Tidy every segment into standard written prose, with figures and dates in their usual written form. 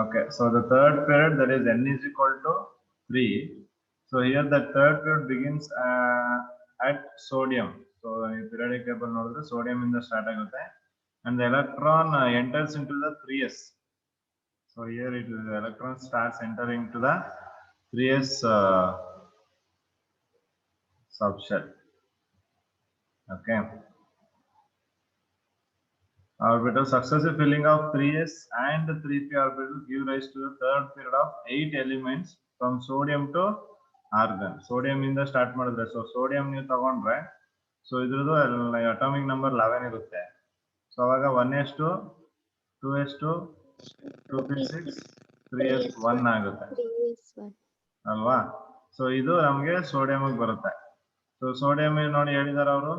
Okay, so the third period, that is n is equal to 3. So here the third period begins at sodium. So in periodic table nodidre sodium inda start agutte and the electron enters into the 3s. So here it is, the electron starts entering to the 3s subshell. Okay. Orbital successive filling of 3s and 3p orbital give rise to the third period of 8 elements from sodium to argon. Sodium inda start madidre, so sodium ನೀವು ತಗೊಂಡ್ರೆ so ಇದ್ರದ್ದು atomic number 11 ಇರುತ್ತೆ. So ಅವಾಗ 1s2 2s2 2p6 3s1 ಆಗುತ್ತೆ ಅಲ್ವಾ. So ಇದು ನಮಗೆ sodium ಬರುತ್ತೆ. ಸೊ ಸೋಡಿಯಂ ನೋಡಿ ಹೇಳಿದಾರೆ ಅವರು,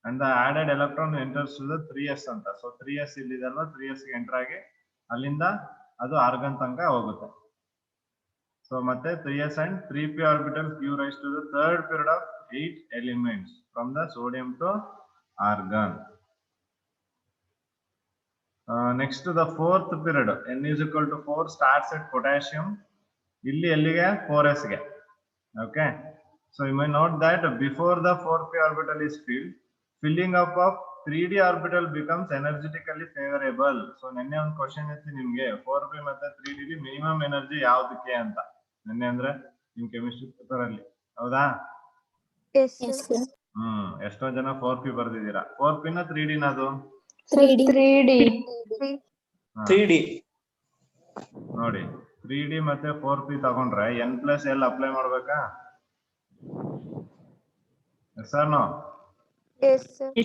and the added electron enters to the 3s ಅಂತ. ಸೊ 3s ಇಲ್ಲಿದಲ್ವಾ, 3s ಗೆ ಎಂಟರ್ ಆಗಿ ಅಲ್ಲಿಂದ ಅದು ಆರ್ಗನ್ ತನಕ ಹೋಗುತ್ತೆ. ಸೊ ಮತ್ತೆ 3s and 3p orbitals give rise to the third period of 8 elements from the sodium to argon. Next to the fourth period, n is equal to 4 starts at potassium. ಇಲ್ಲಿ ಎಲ್ಲಿಗೆ 4s ಗೆ. Okay, so you may note that before the 4p orbital is filled, filling up of 3d orbital becomes energetically favorable. So ನೆನ್ನೆ ಒಂದು question ಇತ್ತು ನಿಮ್ಗೆ, 4p ಮತ್ತೆ 3d minimum energy ಯಾವ್ದಕ್ಕೆ ಅಂತ, ನೆನ್ನೆ ಅಂದ್ರೆ ನಿಮ್ ಕೆಮಿಸ್ಟ್ರಿ ಪೇಪರ್ ಅಲ್ಲಿ, ಹೌದಾ? ಎಷ್ಟೋ ಜನ 4p ಬರ್ದಿದ್ದೀರಾ. 4p ನ 3d ನ ಅದು 3D ನೋಡಿ, 3d ಮತ್ತೆ 4p ತಗೊಂಡ್ರೆ n+l ಅಪ್ಲೈ ಮಾಡ್ಬೇಕಾ? Yes or no? Yes,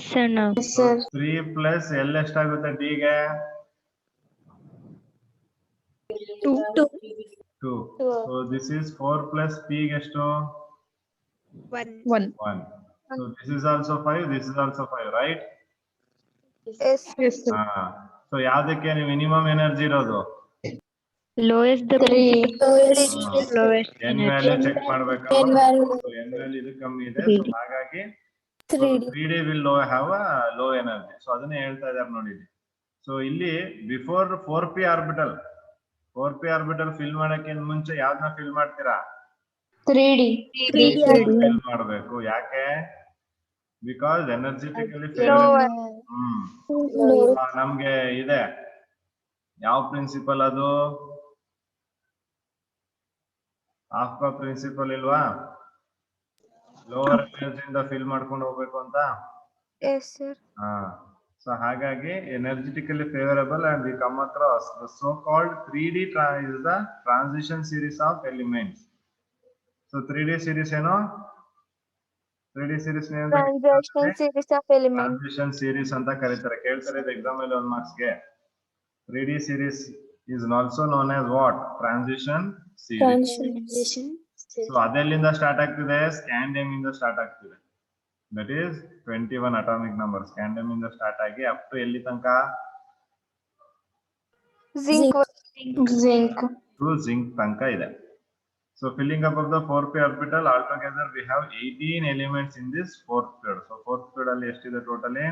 sir. No. 3+l ಎಷ್ಟಾಗುತ್ತೆ d ಗೆ? 2. 2. So this is 4 + p ಗೆ ಎಷ್ಟು? 1. 1. So this is also 5, this is also 5, right? Yes. So ಯಾವ್ದಕ್ಕೆ ನೀವು ಮಿನಿಮಮ್ ಎನರ್ಜಿ ಇರೋದು? Lowest the lowest n value check ಮಾಡ್ಬೇಕಲ್ವಾ? n value ಇದು ಕಮ್ಮಿ ಇದೆ, ಸೊ ಹಾಗಾಗಿ 3d will have a low energy. So ಅದನ್ನೇ ಹೇಳ್ತಾ ಇದ್ದಾರೆ ನೋಡಿ. ಸೊ ಇಲ್ಲಿ ಬಿಫೋರ್ 4p ಆರ್ಬಿಟಲ್ ಫಿಲ್ ಮಾಡಕ್ಕೆ ಮುಂಚೆ ಯಾವ್ದನ್ನ ಫಿಲ್ ಮಾಡ್ತೀರಾ? 3D ಫಿಲ್ ಮಾಡಬೇಕು. ಯಾಕೆ? ಬಿಕಾಸ್ ಎನರ್ಜೆಟಿಕಲಿ ನಮ್ಗೆ ಇದೆ ಯಾವ ಪ್ರಿನ್ಸಿಪಲ್, ಅದು ಆಫ್ಕಾ ಪ್ರಿನ್ಸಿಪಲ್ ಇಲ್ವಾ? ಲೋವರ್ ಎನರ್ಜಿಯಿಂದ ಫಿಲ್ ಮಾಡ್ಕೊಂಡು ಹೋಗ್ಬೇಕು ಅಂತ. Yes, sir. ಸೊ ಹಾಗಾಗಿ energetically favourable and we come across the so called 3D is the transition series of elements. So 3D series ಏನು? 3D series Transition series of elements. Transition series ಅಂತ ಕರೀತಾರೆ. ಕೇಳ್ತಾರೆ ಇದು exam ಅಲ್ಲಿ 1 marks ಗೆ. 3D series is also known as what? Transition series. So ಅದೆಲ್ಲಿಂದ start ಆಗ್ತಿದೆ? Scandium ಇಂದ ಸ್ಟಾರ್ಟ್ ಆಗ್ತಿದೆ. That is 21 atomic number. Scandium ಇಂದ ಸ್ಟಾರ್ಟ್ ಆಗಿ ಅಪ್ ಟು ಎಲ್ಲಿ ತನಕ? Zinc. To zinc ತನಕ ಇದೆ. So filling up of the 4p orbital, altogether we have 18 elements in this fourth period. So fourth period ಅಲ್ಲಿ ಎಷ್ಟಿದೆ ಟೋಟಲಿ?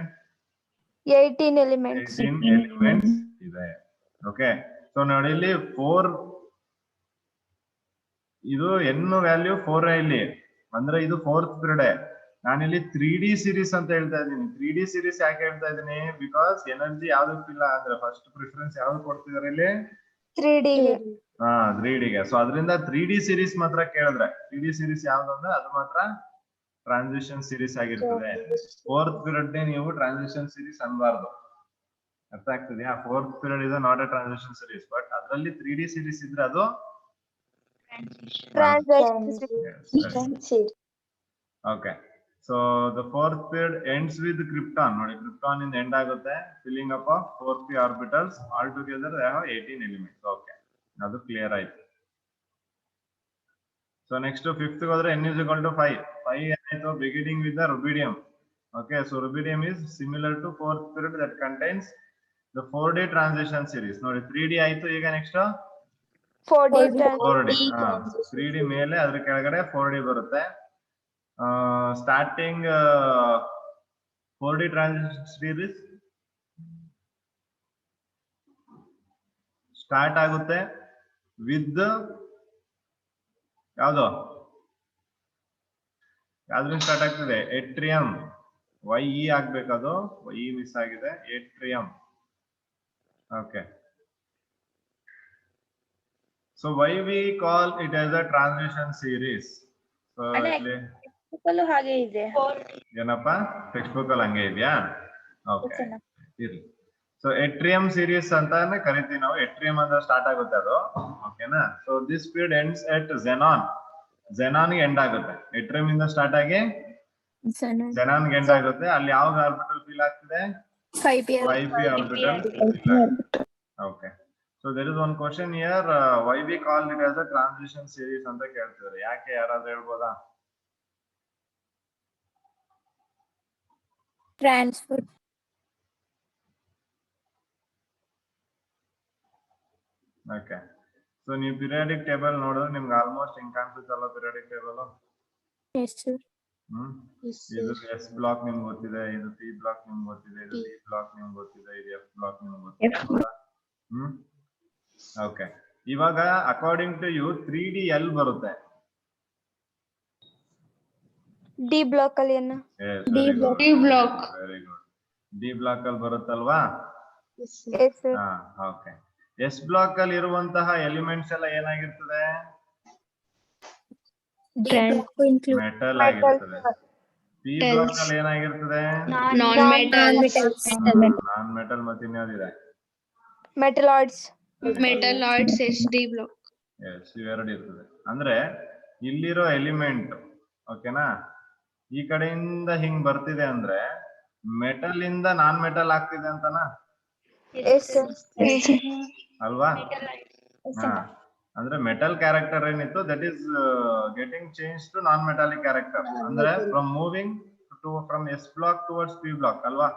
18 elements. 18 elements ಇದೆ. Okay, so ನೋಡಿ ಇಲ್ಲಿ 4, ಇದು n ವ್ಯಾಲ್ಯೂ 4 ಇಲ್ಲಿ ಅಂದ್ರೆ ಇದು ಫೋರ್ತ್ ಪೀರಿಯಡ್. ನಾನಿಲ್ಲಿ 3D ಸೀರೀಸ್ ಅಂತ ಹೇಳ್ತಾ ಇದ್ದೀನಿ. 3D ಸೀರೀಸ್ ಯಾಕೆ ಹೇಳ್ತಾ ಇದ್ದೀನಿ? ಬಿಕಾಸ್ ಎನರ್ಜಿ ಯಾವ್ದಕ್ಕಿಲ್ಲ ಅಂದ್ರೆ ಫಸ್ಟ್ ಪ್ರಿಫರೆನ್ಸ್ ಯಾವ್ದು ಕೊಡ್ತಿದಾರೆ ಇಲ್ಲಿ? 3D. 3D ಗೆ. ಸೊ ಅದರಿಂದ 3D ಸೀರೀಸ್ ಮಾತ್ರ ಕೇಳಿದ್ರೆ 3D ಸೀರೀಸ್ ಯಾವ್ದು ಅಂದ್ರೆ ಅದು ಮಾತ್ರ ಟ್ರಾನ್ಸಿಷನ್ ಸೀರೀಸ್ ಆಗಿರ್ತದೆ. ಫೋರ್ತ್ ಪೀರಿಯಡ್ ನೀವು ಟ್ರಾನ್ಸಿಷನ್ ಸೀರೀಸ್ ಅನ್ಬಾರ್ದು. ಅರ್ಥ ಆಗ್ತದೆಯಾ? Fourth period is not a transition series, but ಅದರಲ್ಲಿ 3D ಸೀರೀಸ್ ಇದ್ರೆ ಅದು Transition. Okay, so the fourth period ends with krypton. ನೋಡಿ, krypton ಇಂದ ಎಂಡ್ ಆಗುತ್ತೆ. filling up of 4p orbitals, all together they have 18 elements. Okay, ಅದು clear ಆಯ್ತು. So next fifth ಹೋದ್ರೆ n is equal to 5 ಏನಾಯ್ತು? beginning with the rubidium. Okay, so rubidium is similar to fourth period that contains the 4D transition series. ನೋಡಿ 3D ಆಯ್ತು. ಈಗ next 4D. 3D ಮೇಲೆ ಅದ್ರ ಕೆಳಗಡೆ 4D ಬರುತ್ತೆ. Starting 4D transition series start ಆಗುತ್ತೆ with ಯಾವ್ದು ಯಾವ್ದ್ರಿಂದ ಸ್ಟಾರ್ಟ್ ಆಗ್ತದೆ ಎಟ್ರಿಯಂ YE ಆಗ್ಬೇಕದು YE ಮಿಸ್ ಆಗಿದೆ yttrium okay so why we call it as a transition series so ಇಲ್ಲಿ ಹಾಗೆ ಇದೆ ಏನಪ್ಪಾ ಟೆಕ್ಸ್ಟ್ ಬುಕ್ ಅಲ್ಲಿ ಹಂಗೆ ಇದೆಯಾ ಓಕೆ ಇರ್ಲಿ ಸೊ ಎಟ್ರಿಯಂ ಸೀರೀಸ್ ಅಂತಾನೆ ಕರಿತೀವಿ ನಾವು ಎಟ್ರಿಯಂ ಅಂತ ಸ್ಟಾರ್ಟ್ ಆಗುತ್ತೆ ಅದು ಓಕೆನಾ so this period ends at xenon ಗೆ ಎಂಡ್ ಆಗುತ್ತೆ ಎಟ್ರಿಯಂ ಇಂದ ಸ್ಟಾರ್ಟ್ ಆಗಿ ಝೆನಾನ್ ಗೆ ಎಂಡ್ ಆಗುತ್ತೆ ಅಲ್ಲಿ ಯಾವ ಆರ್ಬಿಟಲ್ ಫೀಲ್ ಆಗ್ತಿದೆ 5p orbital okay so there is one question here why we call it as a transition series ಅಂತ ಕೇಳ್ತಿದ್ದಾರೆ ಯಾಕೆ ಯಾರಾದ್ರೂ ಹೇಳ್ಬೋದಾ ಟ್ರಾನ್ಸ್ಫರ್ ಓಕೆ ಸೊ ನೀವು ಪಿರಿಯಾಡಿಕ್ ಟೇಬಲ್ ನೋಡಿದ್ರೆ ನಿಮ್ಗೆ ಆಲ್ಮೋಸ್ಟ್ ಹಿಂಗ್ ಕಾಣಿಸುತ್ತಲ್ಲ ಪಿರಿಯಾಡಿಕ್ ಟೇಬಲ್ ಇದು ಎಸ್ ಬ್ಲಾಕ್ ನಿಮ್ಗೆ ಗೊತ್ತಿದೆ ಇದು ಪಿ ಬ್ಲಾಕ್ ನಿಮ್ಗೆ ಗೊತ್ತಿದೆ ಇದು ಡಿ ಬ್ಲಾಕ್ ನಿಮ್ಗೆ ಗೊತ್ತಿದೆ ಇದು ಎಫ್ ಬ್ಲಾಕ್ ನಿಮ್ಗೆ ಗೊತ್ತಿದೆ ಓಕೆ ಇವಾಗ ಅಕಾರ್ಡಿಂಗ್ ಟು ಯು 3D ಎಲ್ ಬರುತ್ತೆ ಡಿ ಬ್ಲಾಕ್ ಅಲ್ಲಿ ಏನು ವೆರಿ ಗುಡ್ ಡಿ ಬ್ಲಾಕ್ ಅಲ್ಲಿ ಬರುತ್ತಲ್ವಾ ಎಸ್ ಸರ್ ಹಾ ಓಕೆ ಎಸ್ ಬ್ಲಾಕ್ ಅಲ್ಲಿ ಇರುವಂತಹ ಎಲಿಮೆಂಟ್ಸ್ ಎಲ್ಲ ಏನಾಗಿರ್ತದೆ ಮೆಟಲ್ ಆಗಿರ್ತದೆ ಪಿ ಬ್ಲಾಕ್ ಅಲ್ಲಿ ಏನಾಗಿರ್ತದೆ ನಾನ್ ಮೆಟಲ್ ಮತ್ತೆ ಇನ್ಯಾವ್ದಿದೆ ಮೆಟಲಾಯ್ಡ್ಸ್ SD ಬ್ಲಾಕ್ ಎಸ್ ಇವೆರಡು ಇರ್ತದೆ ಅಂದ್ರೆ ಇಲ್ಲಿರೋ ಎಲಿಮೆಂಟ್ ಓಕೆನಾ ಈ ಕಡೆಯಿಂದ ಹಿಂಗ್ ಬರ್ತಿದೆ ಅಂದ್ರೆ ಮೆಟಲ್ ಇಂದ ನಾನ್ ಮೆಟಲ್ ಆಗ್ತಿದೆ ಅಂತನಾ ಎಸ್ ಸರ್ ಅಲ್ವಾ ಹಾ ಅಂದ್ರೆ ಮೆಟಲ್ ಕ್ಯಾರೆಕ್ಟರ್ ಏನಿತ್ತು that is getting change to non metallic character ಅಂದ್ರೆ from moving from s block towards p block ಅಲ್ವಾ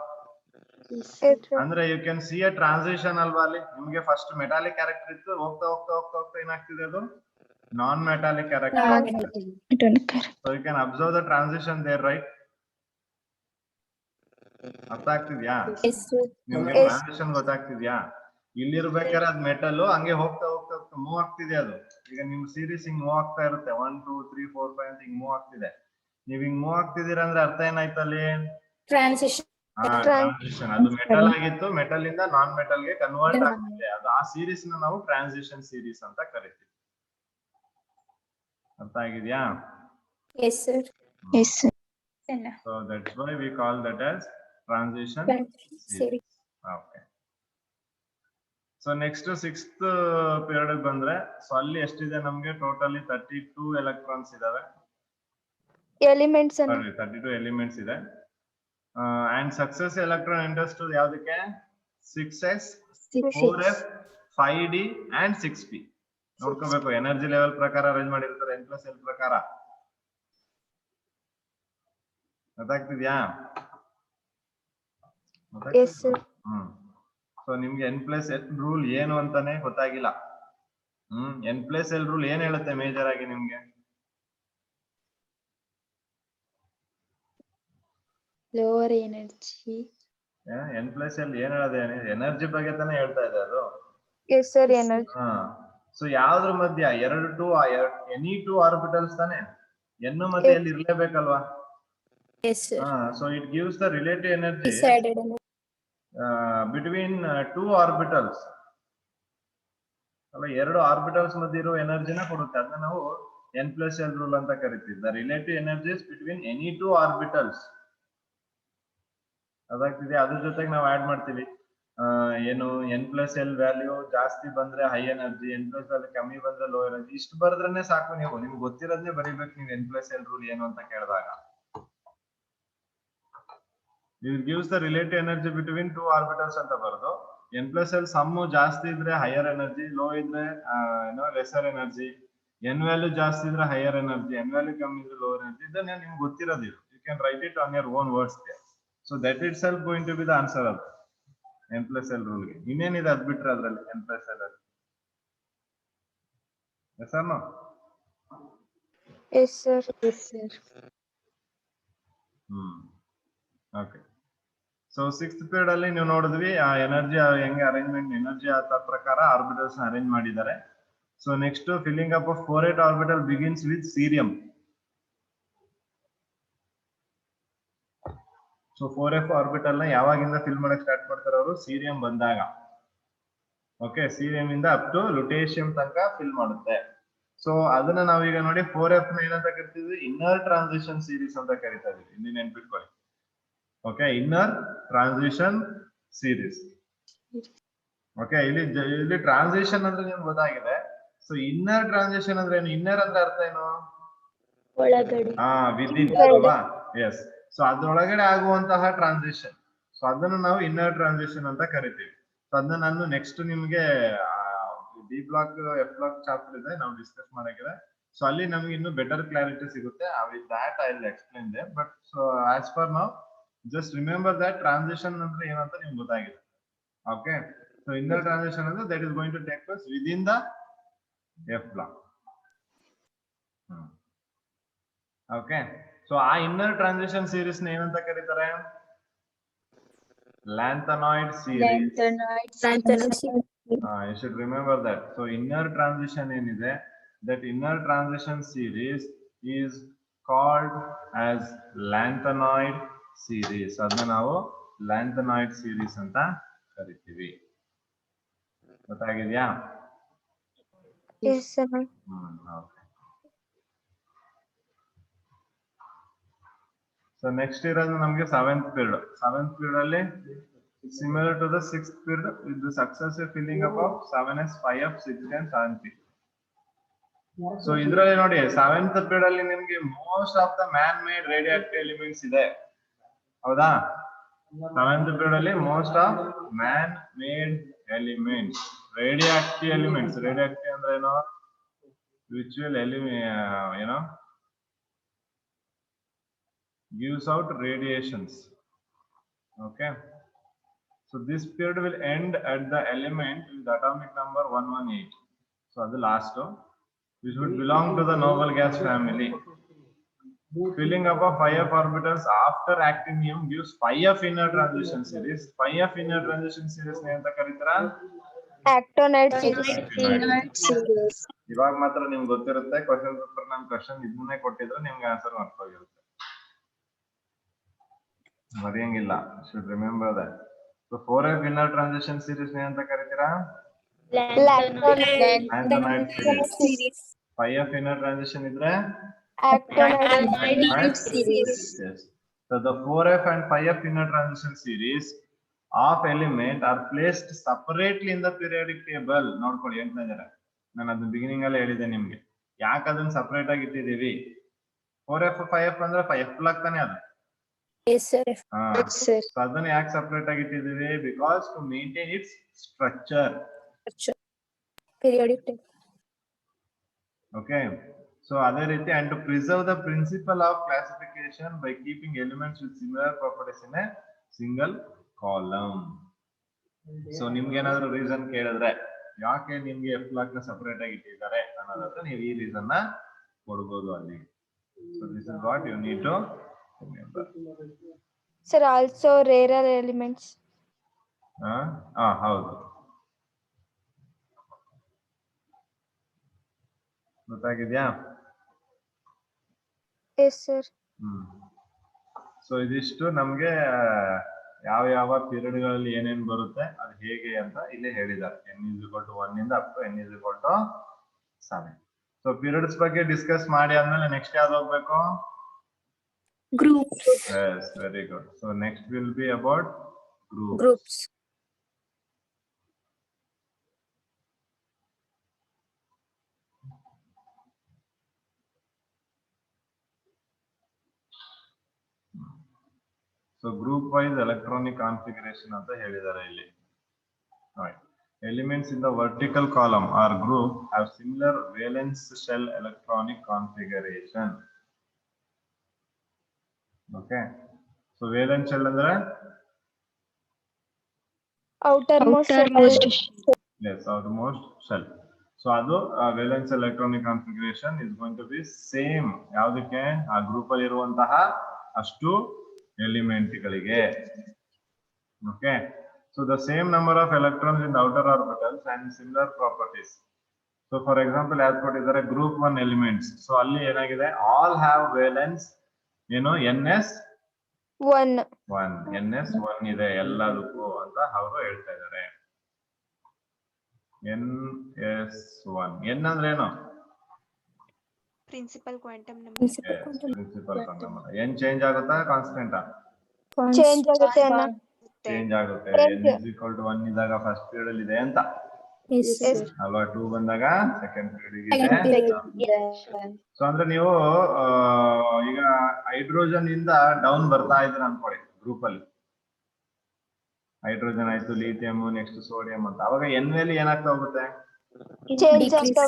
ಅಂದ್ರೆ you can see a transition ಅಲ್ವಾ ಅಲ್ಲಿ ನಿಮ್ಗೆ ಫಸ್ಟ್ ಮೆಟಾಲಿಕ್ ಕ್ಯಾರೆಕ್ಟರ್ ಇತ್ತು ಹೋಗ್ತಾ ಹೋಗ್ತಾ ಹೋಗ್ತಾ ಹೋಗ್ತಾ ಏನಾಗ್ತಿದೆ ಅದು non metallic character so you can observe the transition there right ಅರ್ಥ ಆಗ್ತಿದ್ಯಾ ನಿಮ್ಗೆ ಟ್ರಾನ್ಸಿಷನ್ ಗೊತ್ತಾಗ್ತಿದ್ಯಾ ಇಲ್ಲಿರ್ಬೇಕಾದ್ರೆ ಅದ್ ಮೆಟಲ್ ಹಂಗೆ ಹೋಗ್ತಾ ಹೋಗ್ತಾ ಹೋಗ್ತಾ ಮೂವ್ ಆಗ್ತಿದೆ ಅದು ಈಗ ನಿಮ್ ಸೀರೀಸ್ ಹಿಂಗ್ ಮೂವ್ ಆಗ್ತಾ ಇರುತ್ತೆ 1 2 3 4 5 ಅಂತ ಹಿಂಗ್ ಮೂವ್ ಆಗ್ತಿದೆ ನೀವ್ ಹಿಂಗ್ ಮೂವ್ ಆಗ್ತಿದೀರಾ ಅಂದ್ರೆ ಅರ್ಥ ಏನಾಯ್ತು ಅಲ್ಲಿ ಟ್ರಾನ್ಸಿಷನ್ ಟ್ರಾನ್ಸಿಷನ್ ಅದು ಮೆಟಲ್ ಆಗಿತ್ತು ಮೆಟಲ್ ಇಂದ ನಾನ್ ಮೆಟಲ್ ಗೆ ಕನ್ವರ್ಟ್ ಆಗ್ತಿದೆ ಅದು ಆ ಸೀರೀಸ್ ನ ನಾವು ಟ್ರಾನ್ಸಿಷನ್ ಸೀರೀಸ್ ಅಂತ ಕರಿತೀವಿ ಅರ್ಥ ಆಗಿದ್ಯಾ yes sir so that's why we call that as transition series okay so next 6th period ಬಂದ್ರೆ ಸೊ ಅಲ್ಲಿ ಎಷ್ಟಿದೆ ನಮ್ಗೆ ಟೋಟಲಿ 32 ಎಲೆಕ್ಟ್ರಾನ್ಸ್ ಇದಾವೆ ಎಲಿಮೆಂಟ್ಸ್ 32 ಎಲಿಮೆಂಟ್ಸ್ ಇದೆ and success electron enters to ಯಾವ್ದಕ್ಕೆ 6s 4f 5d and 6p ನೋಡ್ಕೋಬೇಕು energy level ಪ್ರಕಾರ arrange ಮಾಡಿರ್ತಾರೆ n+l ಪ್ರಕಾರ ಗೊತ್ತಾಗ್ತಿದ್ಯಾ ಎಸ್ ಸರ್ ಸೊ ನಿಮ್ಗೆ n+l ರೂಲ್ ಏನು ಅಂತಾನೆ ಗೊತ್ತಾಗಿಲ್ಲ n+l ರೂಲ್ ಏನ್ ಹೇಳುತ್ತೆ ಮೇಜರ್ ಆಗಿ ನಿಮ್ಗೆ ಲೋವರ್ ಎನರ್ಜಿ n+l ಏನ್ ಹೇಳದೆ ಎನರ್ಜಿ ಬಗ್ಗೆ ತಾನೇ ಹೇಳ್ತಾ ಇದೆ ಅದು ಎಸ್ ಸರ್ ಎನರ್ಜಿ ಸೊ ಯಾವ್ದ್ರ ಮಧ್ಯ ಎನಿ ಟೂ ಆರ್ಬಿಟಲ್ಸ್ ತಾನೆ n ಮತ್ತೆ l ಇರ್ಲೇಬೇಕಲ್ವಾ yes sir so it gives the relative energy between two orbitals ಅಲ್ಲ ಎರಡು ಆರ್ಬಿಟಲ್ಸ್ ಮಧ್ಯೆ ಇರೋ ಎನರ್ಜಿನ ಕೊಡುತ್ತೆ ಅದನ್ನ ನಾವು n+l ರೂಲ್ ಅಂತ ಕರಿತೀವಿ the relative energies between any two orbitals ಅದಾಗ್ತಿದೆ ಅದ್ರ ಜೊತೆಗೆ ನಾವು ಆಡ್ ಮಾಡ್ತೀವಿ ಏನು n+l ವ್ಯಾಲ್ಯೂ ಜಾಸ್ತಿ ಬಂದ್ರೆ ಹೈ ಎನರ್ಜಿ n+l ಕಮ್ಮಿ ಬಂದ್ರೆ ಲೋ ಎನರ್ಜಿ ಇಷ್ಟು ಬರೆದ್ರೇನೆ ಸಾಕು ನಿಮ್ಗೆ ಗೊತ್ತಿರೋದನ್ನೇ ಬರೀಬೇಕು ನೀವು n+l ರೂಲ್ ಏನು ಅಂತ ಕೇಳಿದಾಗ it gives the relative energy between two orbitals ಅಂತ ಬರೋದು n+l ಸಮ್ ಜಾಸ್ತಿ ಇದ್ರೆ ಹೈಯರ್ ಎನರ್ಜಿ ಲೋ ಇದ್ರೆ ಲೆಸರ್ ಎನರ್ಜಿ n ವ್ಯಾಲ್ಯೂ ಜಾಸ್ತಿ ಇದ್ರೆ ಹೈಯರ್ ಎನರ್ಜಿ n ವ್ಯಾಲ್ಯೂ ಕಮ್ಮಿ ಇದ್ರೆ ಲೋ ಎನರ್ಜಿ ಇದನ್ನ ನಿಮ್ಗೆ ಗೊತ್ತಿರೋದು you can write it on your own words so that itself going to be the answer ಅದು n+l ರೂಲ್ ಗೆ ಇನ್ನೇನಿದೆ ಅದ್ ಬಿಟ್ರೆ ಅದ್ರಲ್ಲಿ n+l ಅಲ್ಲಿ ಎಸ್ ಅಮ್ಮ yes sir okay so 6th period ಅಲ್ಲಿ ನೀವು ನೋಡಿದ್ವಿ ಆ ಎನರ್ಜಿ ಹೆಂಗೆ ಅರೇಂಜ್ಮೆಂಟ್ ಎನರ್ಜಿ ಆದ ಪ್ರಕಾರ ಆರ್ಬಿಟಲ್ಸ್ ಅರೇಂಜ್ ಮಾಡಿದ್ದಾರೆ. So next filling up of 4s orbital begins with serum. So 4f orbital ನ ಯಾವಾಗಿಂದ ಫಿಲ್ ಮಾಡಕ್ ಸ್ಟಾರ್ಟ್ ಮಾಡ್ತಾರೆ ಅವರು? ಸೀರಿಯಂ ಬಂದಾಗ. ಓಕೆ, ಸೀರಿಯಂ ಇಂದ ಅಪ್ ಟು ಲುಟೇಷಿಯಂ ತನಕ ಫಿಲ್ ಮಾಡುತ್ತೆ. ಸೊ ಅದನ್ನ ನಾವೀಗ ನೋಡಿ 4f ನ ಏನಂತ ಕರಿತೀವಿ? ಇನ್ನರ್ ಟ್ರಾನ್ಸಿಷನ್ ಸೀರೀಸ್ ಅಂತ ಕರಿತಾ ಇದೀವಿ. ಇಲ್ಲಿ ನೆನ್ಪಿಟ್ಕೊಳ್ಳಿ. Okay, inner transition series. Okay, ಇಲ್ಲಿ ಟ್ರಾನ್ಸಿಷನ್ ಅಂದ್ರೆ ನಿಮ್ಗೆ ಗೊತ್ತಾಗಿದೆ. ಸೊ ಇನ್ನರ್ ಟ್ರಾನ್ಸಿಷನ್ ಅಂದ್ರೆ ಏನು? ಇನ್ನರ್ ಅಂದ್ರೆ ಅರ್ಥ ಏನು? ಒಳಗಡೆ. ವಿದಿನ್ ಅಲ್ವಾ? ಎಸ್. ಸೊ ಅದ್ರೊಳಗಡೆ ಆಗುವಂತಹ ಟ್ರಾನ್ಸಿಷನ್. ಸೊ ಅದನ್ನು ನಾವು ಇನ್ನರ್ ಟ್ರಾನ್ಸಿಷನ್ ಅಂತ ಕರಿತೀವಿ. ಸೊ ಅದನ್ನ ನಾನು ನೆಕ್ಸ್ಟ್ ನಿಮ್ಗೆ D block F block chapter ಇದೆ, ನಾವು ಡಿಸ್ಕಸ್ ಮಾಡಕ್ಕಿದೆ. ಸೊ ಅಲ್ಲಿ ನಮ್ಗೆ ಇನ್ನು ಬೆಟರ್ ಕ್ಲಾರಿಟಿ ಸಿಗುತ್ತೆ. With that I will explain there. But so as per now just remember that transition ಅಂದ್ರೆ ಏನಂತ ನಿಮ್ಗೆ ಗೊತ್ತಾಗಿದೆ. ಓಕೆ, ಸೊ ಇನ್ನರ್ ಟ್ರಾನ್ಸಿಷನ್ ಅಂದ್ರೆ that is going to take place within the F block. Okay, so ಆ inner transition series ನ ಏನಂತ ಕರೀತಾರೆ? Lanthanoid series. You should remember that. So inner transition ಏನಿದೆ, that inner transition series is called as lanthanoid series. ಅದನ್ನ ನಾವು lanthanoid series ಅಂತ ಕರಿತೀವಿ. ಗೊತ್ತಾಗಿದ್ಯಾ? Yes, sir. Okay. So next ಇರೋದು ನಮಗೆ 7th period. 7th period ಅಲ್ಲಿ similar to the 6th period with the successive filling up of 7s, 5f, 6n, 7p. So ಇದರಲ್ಲಿ ನೋಡಿ 7th period ಅಲ್ಲಿ ನಿಮಗೆ most of the man made radioactive elements ಇದೆ. ಹೌದಾ? 7th period ಅಲ್ಲಿ most of man made elements, radioactive elements. radioactive ಅಂದ್ರೆ ಏನು? which will gives out radiations. Okay, so this period will end at the element with atomic number 118. So the last which would belong to the noble gas family. Filling up of 5f orbitals after actinium gives 5f inner transition series. 5f inner transition series ne anta karitara? Actinide series. ಇವಾಗ ಮಾತ್ರ ನಿಮ್ಗೆ ಗೊತ್ತಿರುತ್ತೆ. Question paper ನಾನು question ಇದನ್ನೇ ಕೊಟ್ಟಿದ್ರೆ ನಿಮ್ಗೆ answer ಮರ್ತೋಗಿರುತ್ತೆ. ಮರೆಯಂಗಿಲ್ಲ. should remember that. So 4f inner transition series ನೇ ಅಂತ ಕರೀತೀರಾ? Lanthanoid series. 5f inner transition ಇದ್ರೆ actinide series. Yes. So the 4f and 5f inner transition series of element are placed separately in the periodic table. ನೋಡ್ಕೊಳ್ಳಿ, ಹೇಳ್ತಾ ನಾನು ಅದನ್ನ beginning ಅಲ್ಲಿ ಹೇಳಿದೆ ನಿಮ್ಗೆ. ಯಾಕೆ ಅದನ್ನ ಸಪರೇಟ್ ಆಗಿ ಇಟ್ಟಿದೀವಿ? 4f 5f ಅಂದ್ರೆ 5f ಬ್ಲಾಕ್ ತಾನೇ ಅದು. Yes, sir. So ಅದನ್ನ ಯಾಕೆ ಸಪರೇಟ್ ಆಗಿ ಇಟ್ಟಿದೀವಿ? Because to maintain its structure. Periodic table. Okay, so ಅದೇ ರೀತಿ and to preserve the principle of classification by keeping elements with similar properties in a single column. So ನಿಮ್ಗೆ ಏನಾದ್ರು reason ಕೇಳಿದ್ರೆ ಯಾಕೆ ನಿಮ್ಗೆ ಎಫ್ ಬ್ಲಾಕ್ ನ ಸಪರೇಟ್ ಆಗಿ ಇಟ್ಟಿದ್ದಾರೆ ಅನ್ನೋದಾದ್ರೆ ನೀವು ಈ ರೀಸನ್ ನ ಕೊಡಬಹುದು ಅಲ್ಲಿ. So this is what you need to remember. Sir, also rarer elements. ಹೌದು, ಗೊತ್ತಾಗಿದ್ಯಾ? Yes, sir. ಸೊ ಇದಿಷ್ಟು ನಮ್ಗೆ ಯಾವ ಯಾವ ಪೀರಿಯಡ್ ಗಳಲ್ಲಿ ಏನೇನ್ ಬರುತ್ತೆ ಅದು ಹೇಗೆ ಅಂತ ಇಲ್ಲಿ ಹೇಳಿದ್ದಾರೆ. n=1 ಇಂದ up to n=7. So periods ಬಗ್ಗೆ ಡಿಸ್ಕಸ್ ಮಾಡಿ ಆದ್ಮೇಲೆ ನೆಕ್ಸ್ಟ್ ಯಾವ್ದು ಹೋಗ್ಬೇಕು? Groups. Yes, very good. So next will be about groups. Groups. So group wise electronic configuration ಅಂತ ಹೇಳಿದ್ದಾರೆ ಇಲ್ಲಿ. Right. Elements in the vertical column or group have similar valence shell electronic configuration. Okay, so valence shell ಅಂದ್ರೆ Outermost shell. Yes, outermost shell. So ಅದು valence electronic configuration is going to be same ಯಾವುದಕ್ಕೆ? ಆ group ಅಲ್ಲಿ ಇರುವಂತಹ ಅಷ್ಟು element ಗಳಿಗೆ. Okay. So the same number of electrons in the outer orbitals and similar properties. So for example, as ಕೊಟ್ಟಿದ್ದಾರೆ group 1 elements. So ಅಲ್ಲಿ ಏನಾಗಿದೆ, all have valence, One. ns1 ಇದೆ ಎಲ್ಲದಕ್ಕೂ ಅಂತ ಅವರು ಹೇಳ್ತಾ ಇದ್ದಾರೆ. ns1 n ಅಂದ್ರೆ ಏನು? Principal quantum number. Principal quantum principal quantum number. n change ಆಗುತ್ತಾ ಕಾನ್ಸ್ಟೆಂಟಾ? Change ಆಗುತ್ತೆ ಅಣ್ಣ. ಚೇಂಜ್ ಆಗುತ್ತೆ. Change. n = 1 ಇದ್ದಾಗ ಫಸ್ಟ್ ಪೀರಿಯಡ್ ಅಲ್ಲಿ ಇದೆ ಅಂತ Yes, sir. ಅಲ್ವಾ, 2 ಬಂದಾಗ ಸೆಕೆಂಡ್ ಪೀರಿಯಡ್ Second ಇದೆ. period. ಸೊ ಅಂದ್ರೆ ನೀವು ಈಗ ಹೈಡ್ರೋಜನ್ ಇಂದ ಡೌನ್ ಬರ್ತಾ ಇದ್ರೆ ಅನ್ಕೊಳ್ಳಿ ಗ್ರೂಪ್ ಅಲ್ಲಿ, ಹೈಡ್ರೋಜನ್ ಆಯ್ತು, ಲಿಥಿಯಂ, ನೆಕ್ಸ್ಟ್ ಸೋಡಿಯಂ ಅಂತ, ಅವಾಗ ಎನ್ ವ್ಯಾಲ್ಯೂ ಏನಾಗ್ತಾ ಹೋಗುತ್ತೆ? Change Decrease. ಆಗ್ತಾ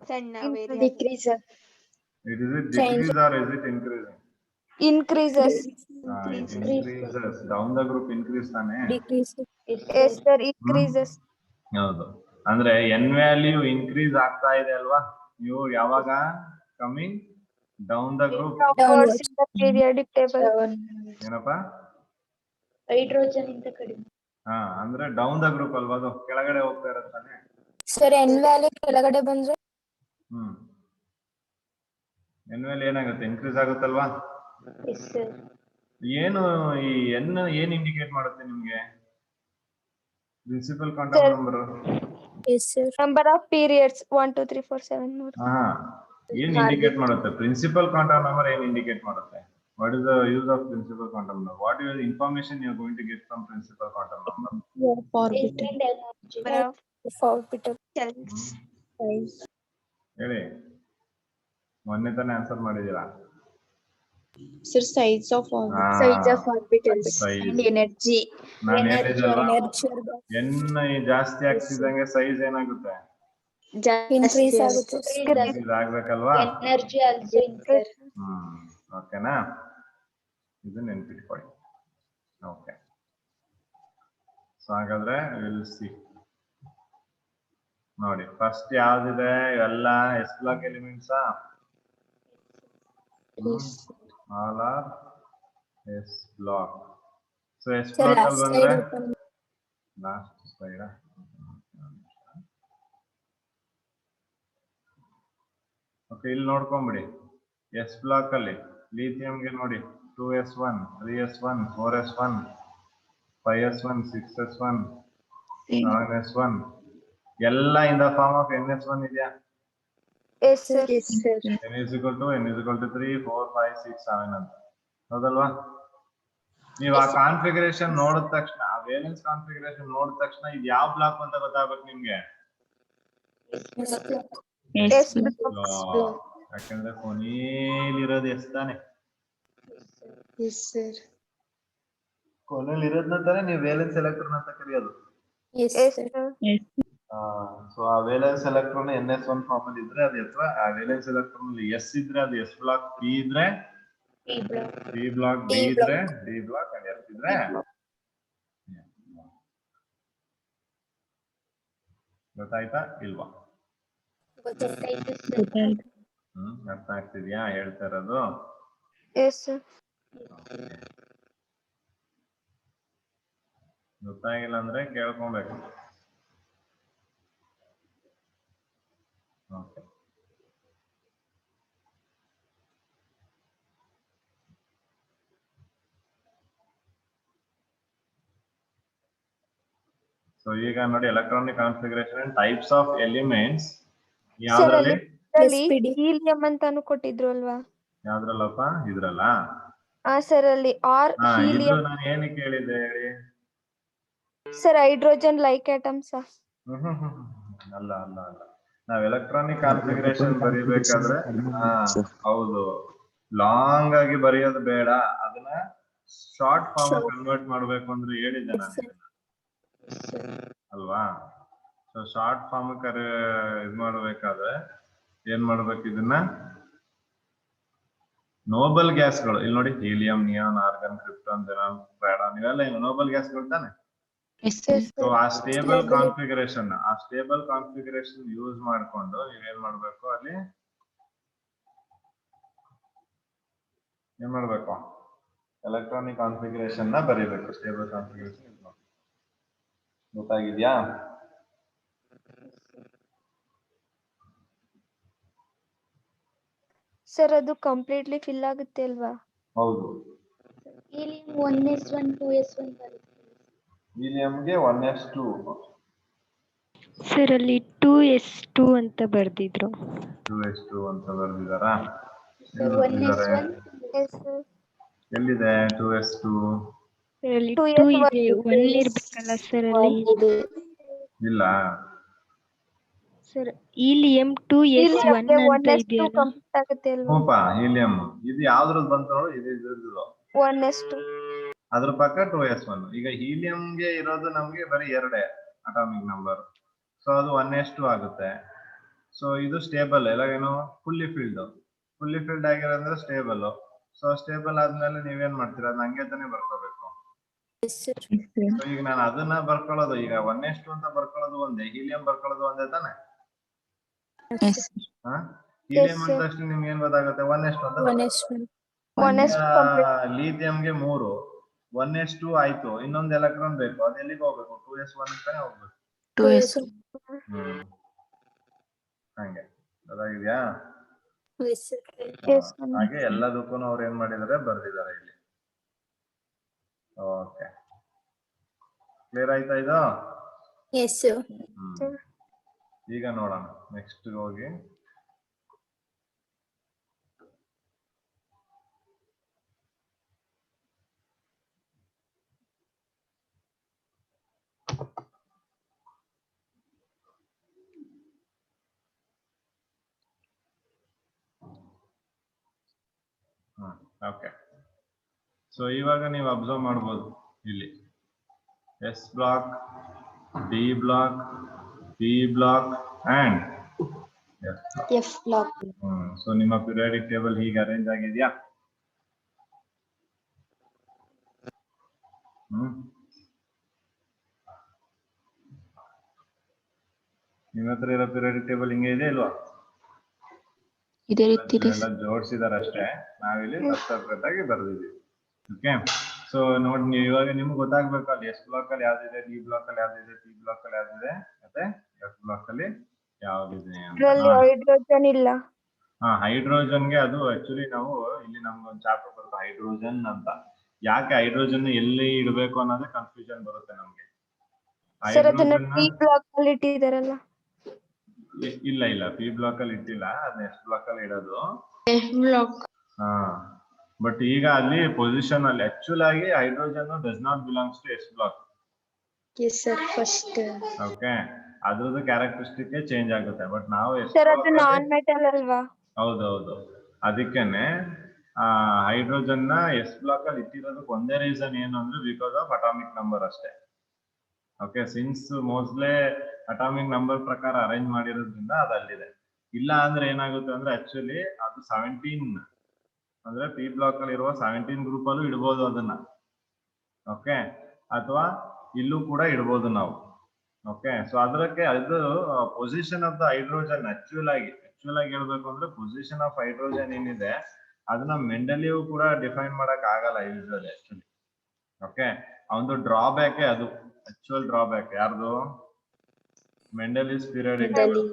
ಸಣ್ಣ Increase. variable. Decrease. It is it decrease or is it increasing? increases. It increases. Down the group increase ತಾನೆ. Decrease. Yes sir, increases. ಹೌದು, ಅಂದ್ರೆ ಎನ್ ವ್ಯಾಲ್ಯೂ ಇನ್ಕ್ರೀಸ್ ಆಗ್ತಾ ಇದೆ ಅಲ್ವಾ, ನೀವು ಯಾವಾಗ coming down the group. Downwards in the periodic table. ಏನಪ್ಪಾ? Hydrogen ಇಂದ ಕಡಿಮೆ. ಅಂದ್ರೆ ಡೌನ್ ದ ಗ್ರೂಪ್ ಅಲ್ವಾ, ಅದು ಕೆಳಗಡೆ ಹೋಗ್ತಾ ಇರುತ್ತಾನೆ. ಸರ್ ಎನ್ ವ್ಯಾಲ್ಯೂ ಕೆಳಗಡೆ ಬಂದ್ರೆ ಎನ್ ವ್ಯಾಲ್ಯೂ ಏನಾಗುತ್ತೆ? ಇನ್ಕ್ರೀಸ್ ಆಗುತ್ತಲ್ವಾ? ಏನು ಈ ಎನ್ ಏನ್ ಇಂಡಿಕೇಟ್ ಮಾಡುತ್ತೆ ನಿಮ್ಗೆ? Principal quantum number. Yes, sir. Number of periods 1 2 3 4 7 more. ಏನ್ ಇಂಡಿಕೇಟ್ ಮಾಡುತ್ತೆ? ಪ್ರಿನ್ಸಿಪಲ್ ಕ್ವಾಂಟಮ್ ನಂಬರ್ ಏನ್ ಇಂಡಿಕೇಟ್ ಮಾಡುತ್ತೆ? What is the use of principal quantum number? What is the information you are going to get from principal quantum number? Number of Orbital shells. size. ಹೇಳಿ, ಮೊನ್ನೆ ತಾನೇ answer ಮಾಡಿದೀರಾ? Sir, size of Orbitals Size. and energy. ನಾನು ಹೇಳಿದಲ್ವಾ, Energy N ಜಾಸ್ತಿ ಆಗ್ತಿದ್ದಂಗೆ size ಏನಾಗುತ್ತೆ? increase ಆಗುತ್ತೆ. Increase ಆಗ್ಬೇಕಲ್ವಾ? Energy also increase. ಓಕೆನಾ, ಇದು ನೆನ್ಪಿಟ್ಕೊಳ್ಳಿ. ಓಕೆ, ಸೊ ಹಾಗಾದ್ರೆ ವಿಲ್ ಸಿ. ನೋಡಿ ಫಸ್ಟ್ ಯಾವ್ದಿದೆ, ಇವೆಲ್ಲ S block elements. All are S block. So S Sir, block last ಅಲ್ಲಿ ಬಂದ್ರೆ slide open. Last slide. Okay, ಇಲ್ಲಿ ನೋಡ್ಕೊಂಬಿಡಿ. ಎಸ್ ಬ್ಲಾಕ್ ಅಲ್ಲಿ ಲಿಥಿಯಂಗೆ ನೋಡಿ 2s1 3s1 4s1 5s1 6s1 7s1 ಎಲ್ಲ in the form of ns1 ಇದೆಯಾ? Yes sir. Yes, sir. n is equal to 3 4 5 6 7 ಅಂತ, ಹೌದಲ್ವಾ? ನೀವು ಆ ಕಾನ್ಫಿಗರೇಷನ್ ನೋಡಿದ ತಕ್ಷಣ, ಆ ವೇಲೆನ್ಸ್ ಕಾನ್ಫಿಗರೇಷನ್ ನೋಡಿದ ತಕ್ಷಣ ಇದು ಯಾವ ಬ್ಲಾಕ್ ಅಂತ ಗೊತ್ತಾಗ್ಬೇಕು ನಿಮ್ಗೆ. Yes ಯಾಕಂದ್ರೆ ಕೊನೆಯಲ್ಲಿರೋದು ಎಸ್ ತಾನೆ, Yes, sir. ಕೊನೆಯಲ್ಲಿ ಇರೋದ್ನ ತಾನೆ ನೀವು ವೇಲೆನ್ಸ್ ಎಲೆಕ್ಟ್ರಾನ್ ಅಂತ ಕರೆಯೋದು. Yes, Yes sir. sir. So ಆ ವೇಲೆನ್ಸ್ ಎಲೆಕ್ಟ್ರಾನ್ ns1 ಫಾರ್ಮ್ ಅಲ್ಲಿ ಇದ್ರೆ ಅದು, ಅಥವಾ ಆ ವೇಲೆನ್ಸ್ ಎಲೆಕ್ಟ್ರಾನ್ ಅಲ್ಲಿ ಎಸ್ ಇದ್ರೆ ಅದು ಎಸ್ ಬ್ಲಾಕ್, ಪಿ ಇದ್ರೆ ಪಿ ಬ್ಲಾಕ್, ಡಿ ಇದ್ರೆ ಡಿ ಬ್ಲಾಕ್, ಅಂಡ್ ಎಫ್ ಇದ್ರೆ ಗೊತ್ತಾಯ್ತಾ ಇಲ್ವಾ? ಅರ್ಥ ಆಗ್ತಿದ್ಯಾ ಹೇಳ್ತಾ ಇರೋದು? Yes sir. ಗೊತ್ತಾಗಿಲ್ಲ ಅಂದ್ರೆ ಕೇಳ್ಕೊಬೇಕು. ಓಕೆ, ಸೊ ಈಗ ನೋಡಿ electronic configuration and types of elements. ಯಾವ್ದ್ರಲ್ಲಿ? SPD. ಹೀಲಿಯಂ ಅಂತಾನು ಕೊಟ್ಟಿದ್ರು ಅಲ್ವಾ? ಯಾವ್ದ್ರಲ್ಲಪ್ಪ? ಇದ್ರಲ್ಲ. ಸರ್ ಅಲ್ಲಿ ಆರ್ ಇದು ಹೀಲಿಯಂ. ನಾನು ಏನಕ್ಕೆ ಹೇಳಿದ್ದೆ ಹೇಳಿ? Sir hydrogen like atoms. ಅಲ್ಲ ಅಲ್ಲ ಅಲ್ಲ, ನಾವ್ ಎಲೆಕ್ಟ್ರಾನಿಕ್ ಕಾನ್ಫಿಗರೇಷನ್ ಬರಿಬೇಕಾದ್ರೆ ಹೌದು, ಲಾಂಗ್ ಆಗಿ ಬರೆಯೋದು ಬೇಡ, ಅದನ್ನ ಶಾರ್ಟ್ ಫಾರ್ಮ್ ಕನ್ವರ್ಟ್ ಮಾಡ್ಬೇಕು ಅಂದ್ರೆ ಹೇಳಿದ್ದೆ ನಾನು ಅಲ್ವಾ? ಸೊ ಶಾರ್ಟ್ ಫಾರ್ಮ್ ಇದ್ ಮಾಡ್ಬೇಕಾದ್ರೆ ಏನ್ ಮಾಡ್ಬೇಕು, ಇದನ್ನ ನೋಬಲ್ ಗ್ಯಾಸ್ಗಳು, ಇಲ್ಲಿ ನೋಡಿ ಹೀಲಿಯಂ, ನಿಯಾನ್, ಆರ್ಗನ್, ಕ್ರಿಪ್ಟಾನ್, ಜೆರಾನ್, ರಾಡಾನ್, ಇವೆಲ್ಲ ಏನು ನೋಬಲ್ ಗ್ಯಾಸ್ಗಳು ತಾನೆ. ಸೊ ಆ ಸ್ಟೇಬಲ್ ಕಾನ್ಫಿಗರೇಷನ್ ಯೂಸ್ ಮಾಡ್ಕೊಂಡು ನೀವೇನ್ ಮಾಡ್ಬೇಕು, ಅಲ್ಲಿ ಏನ್ ಮಾಡ್ಬೇಕು, ಎಲೆಕ್ಟ್ರಾನಿಕ್ ಕಾನ್ಫಿಗರೇಷನ್ ನ ಬರೀಬೇಕು. ಸ್ಟೇಬಲ್ ಕಾನ್ಫಿಗರೇಷನ್ ಗೊತ್ತಾಗಿದ್ಯಾ? ಸರ್ ಅದು ಕಂಪ್ಲೀಟ್ಲಿ ಫಿಲ್ ಆಗುತ್ತೆ ಅಲ್ವಾ? ಹೌದು. ಹೀಲಿಯಂ 1s1 2s1 ಬರುತ್ತೆ. ಹೀಲಿಯಂಗೆ 1s2. ಸರ್ ಅಲ್ಲಿ 2s2 ಅಂತ ಬರ್ದಿದ್ರು. 2s2 ಅಂತ ಬರ್ದಿದಾರಾ? Sir 1s1 yes sir. ಎಲ್ಲಿದೆ 2s2? ಸರ್ ಅಲ್ಲಿ 2s 2 ಇದೆ, 1 ಇರ್ಬೇಕಲ್ಲ ಸರ್ ಅಲ್ಲಿ. ಇಲ್ಲ. ಸರ್ ಹೀಲಿಯಂ 2s1 ಅಂತ ಇದೆಯಲ್ಲ. ಕಂಪ್ಲೀಟ್ ಆಗುತ್ತೆ ಅಲ್ವಾ? ಹ್ಞೂಪ ಹೀಲಿಯಂ. ಇದು ಯಾವ್ದ್ರದ್ದು ಬಂತು ನೋಡು, ಇದು ಇದ್ರದ್ದು. 1s2. ಅದ್ರ ಪಕ್ಕ 2s1. ಈಗ ಹೀಲಿಯಂಗೆ ಇರೋದು ನಮ್ಗೆ ಬರೀ 2 ಅಟಾಮಿಕ್ ನಂಬರ್. ಸೊ ಅದು 1s2 ಆಗುತ್ತೆ. ಸೊ ಇದು ಸ್ಟೇಬಲ್ ಎಲ್ಲ ಏನು ಫುಲ್ಲಿ ಫಿಲ್ಡ್ ಆಗಿರೋದ್ರೆ ಸ್ಟೇಬಲ್. ಸೊ ಸ್ಟೇಬಲ್ ಆದ್ಮೇಲೆ ನೀವೇನ್ ಮಾಡ್ತೀರಾ, ಅದನ್ನ ಹಂಗೆ ತಾನೇ ಬರ್ಕೋಬೇಕು. ಸೊ ಈಗ ನಾನು ಅದನ್ನ ಬರ್ಕೊಳ್ಳೋದು, ಈಗ 1s2 ಅಂತ ಬರ್ಕೊಳ್ಳೋದು ಒಂದೇ, ಹೀಲಿಯಂ ಬರ್ಕೊಳ್ಳೋದು ಒಂದೇ ತಾನೆ? ಹೀಲಿಯಂ ಅಂತ ತಕ್ಷಣ ನಿಮ್ಗೆ ಏನ್ ಗೊತ್ತಾಗುತ್ತೆ? 1s2 ಅಂತ ಗೊತ್ತಾಗುತ್ತೆ. 1s2 complete. ಲೀಥಿಯಂಗೆ 3 1s2 ಆಯ್ತು, ಇನ್ನೊಂದು ಎಲೆಕ್ಟ್ರಾನ್ ಬೇಕು, ಅದು ಎಲ್ಲಿಗೆ ಹೋಗ್ಬೇಕು? 2s1 ಅಂತಾನೆ ಹೋಗ್ಬೇಕು. 2s2. ಹಂಗೆ ಗೊತ್ತಾಗಿದ್ಯಾ? Yes, ಹಾಗೆ ಎಲ್ಲದಕ್ಕೂ ಅವ್ರು ಏನ್ ಮಾಡಿದಾರೆ, ಬರ್ದಿದ್ದಾರೆ ಇಲ್ಲಿ. ಓಕೆ, ಕ್ಲಿಯರ್ ಆಯ್ತಾ ಇದು? ಈಗ ನೋಡೋಣ ನೆಕ್ಸ್ಟ್ ಹೋಗಿ. ಓಕೆ, ಸೊ ಇವಾಗ ನೀವು ಅಬ್ಸರ್ವ್ ಮಾಡ್ಬೋದು ಇಲ್ಲಿ S block, D block, P block and F block. So ನಿಮ್ಮ ಪೀರಿಯಾಡಿಕ್ ಟೇಬಲ್ ಹೀಗೆ ಅರೇಂಜ್ ಆಗಿದೆಯಾ? ನಿಮ್ಮ ಹತ್ರ ಇರೋ ಪೀರಿಯಾಡಿಕ್ ಟೇಬಲ್ ಹಿಂಗೆ ಇದೆ ಇಲ್ವಾ? ಇದೇ ರೀತಿ ಇದೆ. ಎಲ್ಲ ಜೋಡಿಸಿದಾರೆ ಅಷ್ಟೇ, ನಾವಿಲ್ಲಿ ಸಪ್ರೇಟ್ ಆಗಿ ಬರ್ದಿದ್ದೀವಿ. ಓಕೆ, ಸೊ ನೋಡಿ, ನೀವು ಇವಾಗ ನಿಮ್ಗೆ ಗೊತ್ತಾಗ್ಬೇಕು ಅಲ್ಲಿ ಎಸ್ ಬ್ಲಾಕ್ ಅಲ್ಲಿ ಯಾವ್ದಿದೆ, ಡಿ ಬ್ಲಾಕ್ ಅಲ್ಲಿ ಯಾವ್ದಿದೆ, ಪಿ ಬ್ಲಾಕ್ ಅಲ್ಲಿ ಯಾವ್ದಿದೆ, ಮತ್ತೆ ಎಫ್ ಬ್ಲಾಕ್ ಅಲ್ಲಿ ಯಾವ್ದಿದೆ ಅಂತ. ಹೈಡ್ರೋಜನ್ ಇಲ್ಲ. ಹೈಡ್ರೋಜನ್ಗೆ ಅದು ಆಕ್ಚುಲಿ ನಾವು ಇಲ್ಲಿ ನಮ್ಗೊಂದು ಚಾಪ್ಟರ್ ಬರುತ್ತೆ ಹೈಡ್ರೋಜನ್ ಅಂತ. ಯಾಕೆ ಹೈಡ್ರೋಜನ್ ಎಲ್ಲಿ ಇಡಬೇಕು ಅನ್ನೋದೇ ಕನ್ಫ್ಯೂಷನ್ ಬರುತ್ತೆ ನಮ್ಗೆ. ಸರ್ ಅದನ್ನ ಪಿ ಬ್ಲಾಕ್ ಅಲ್ಲಿ ಇಟ್ಟಿದಾರಲ್ಲ? ಇಲ್ಲ ಪಿ ಬ್ಲಾಕ್ ಅಲ್ಲಿ ಇಟ್ಟಿಲ್ಲ, ಅದನ್ನ ಎಸ್ ಬ್ಲಾಕ್ ಅಲ್ಲಿ ಇಡೋದು. F block. ಬಟ್ ಈಗ ಅಲ್ಲಿ ಪೊಸಿಷನ್ ಅಲ್ಲಿ ಆಕ್ಚುಲ್ ಆಗಿ hydrogen does not belongs to S block. Yes sir, first. Okay, ಅದ್ರದ್ದು ಕ್ಯಾರೆಕ್ಟರಿಸ್ಟಿಕ್ ಚೇಂಜ್ ಆಗುತ್ತೆ. ಬಟ್ ನಾವು ಸರ್ ಅದು ನಾನ್ ಮೆಟಲ್ ಅಲ್ವಾ? ಹೌದೌದು, ಅದಕ್ಕೇನೆ ಹೈಡ್ರೋಜನ್ ನ ಎಸ್ ಬ್ಲಾಕ್ ಅಲ್ಲಿ ಇಟ್ಟಿರೋದಕ್ಕೆ ಒಂದೇ ರೀಸನ್ ಏನು ಅಂದ್ರೆ ಬಿಕಾಸ್ ಆಫ್ ಅಟಾಮಿಕ್ ನಂಬರ್ ಅಷ್ಟೇ. Okay, since mostly atomic number ಪ್ರಕಾರ ಅರೇಂಜ್ ಮಾಡಿರೋದ್ರಿಂದ ಅದು ಅಲ್ಲಿದೆ. ಇಲ್ಲ ಅಂದ್ರೆ ಏನಾಗುತ್ತೆ ಅಂದ್ರೆ ಆಕ್ಚುಲಿ ಅದು 17 ಅಂದ್ರೆ ಪಿ ಬ್ಲಾಕ್ ಅಲ್ಲಿ ಇರುವ 17 ಗ್ರೂಪ್ ಅಲ್ಲೂ ಇಡ್ಬೋದು ಅದನ್ನ. ಓಕೆ, ಅಥವಾ ಇಲ್ಲೂ ಕೂಡ ಇಡ್ಬೋದು ನಾವು. ಓಕೆ, ಸೊ ಅದಕ್ಕೆ ಅದು position of the hydrogen actual ಆಗಿ ಹೇಳ್ಬೇಕು ಅಂದ್ರೆ ಪೊಸಿಷನ್ ಆಫ್ ಹೈಡ್ರೋಜನ್ ಏನಿದೆ ಅದನ್ನ ಮೆಂಡಲಿಯೂ ಕೂಡ ಡಿಫೈನ್ ಮಾಡಕ್ ಆಗಲ್ಲ ಯೂಶುವಲಿ ಆಕ್ಚುಲಿ. ಓಕೆ, ಅವನದು ಡ್ರಾಬ್ಯಾಕ್ ಅದು ಆಕ್ಚುಯಲ್ ಡ್ರಾಬ್ಯಾಕ್. ಯಾರ್ದು? Mendeleev's periodic table.